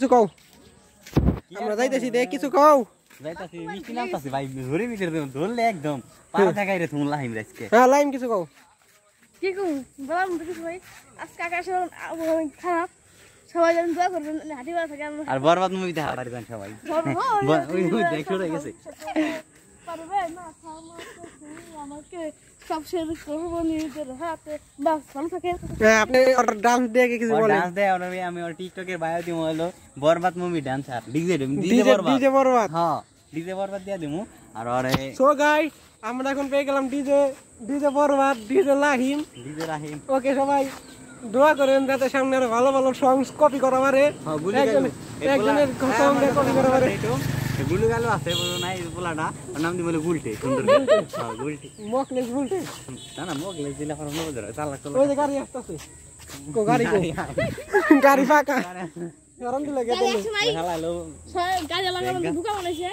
কিছু কও আমরা যাইতেছি দেখ কিছু কও যাইতাছি মিষ্টি নামতাছি ভাই ধরে মিটার দেন ধরলে একদম পাড়া দেখাই রে তুমি লাইম রাজকে হ্যাঁ লাইম কিছু কও কি কম বললাম তো কিছু ভাই আজকে আকাশের আবহাওয়া খারাপ সবাই যেন দোয়া করবেন হাঁটি বেড়া থাকে আর বরবাদ মুভি দেখা পারবেন সবাই ওই দেখো রয়ে গেছে পারবে না আমাকে সব শেয়ার করবো নিজের হাতে বাস ভালো থাকে আপনি ডান্স দিয়ে কিছু বলেন ডান্স দেয় আমি ওর টিকটকের বায়ো দিমু হলো বরবাদ মুভি ডান্সার ডিজে বরবাদ হ্যাঁ ডিজে বরবাদ দিয়া দিমু আর আরে সো গাইস আমরা এখন পেয়ে গেলাম ডিজে বরবাদ ডিজে রাহিম ওকে সবাই দোয়া করেন যাতে সামনে আরো ভালো ভালো সংস কপি করা পারে একজনের সঙ্গ কপি করা পারে গুলু গালু আছে বলো নাই বলাটা ওর নাম দি বলে গুলটে সুন্দর হ্যাঁ গুলটে মকলেস গুলটে না মকলেস দিলে আর নব ধরে চালাক চলো ওই যে গাড়ি আসতেছে গাড়ি ফাঁকা গরম দিলে গেছে হ্যালো গাড়ি লাগানো বুকা বানাইছে